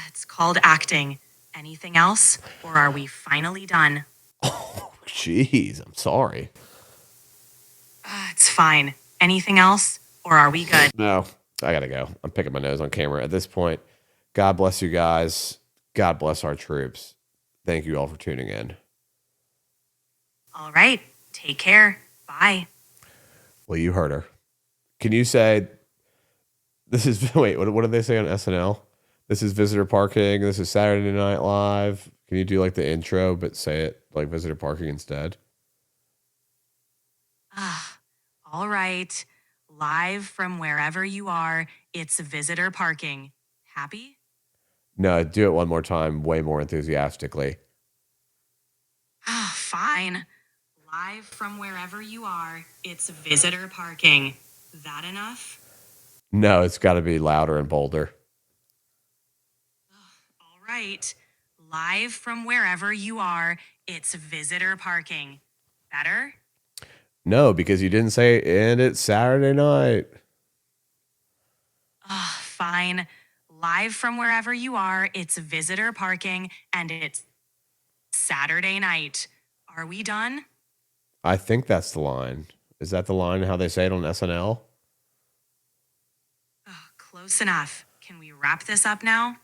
It's called acting. Anything else? Or are we finally done? Oh, jeez, I'm sorry. It's fine. Anything else? Or are we good? No, I gotta go. I'm picking my nose on camera at this point. God bless you guys. God bless our troops. Thank you all for tuning in. All right. Take care. Bye. Well, you heard her. Can you say this is wait, what did they say on SNL? This is visitor parking. This is Saturday Night Live. Can you do like the intro but say it like visitor parking instead? All right. Live from wherever you are, it's visitor parking. Happy? No, do it one more time, way more enthusiastically. Fine. Live from wherever you are, it's visitor parking. That enough? No, it's got to be louder and bolder. All right. Live from wherever you are, it's visitor parking. Better? No, because you didn't say, and it's Saturday night. Fine. Live from wherever you are, it's visitor parking and it's Saturday night. Are we done? I think that's the line. Is that the line how they say it on SNL? Close enough. Can we wrap this up now?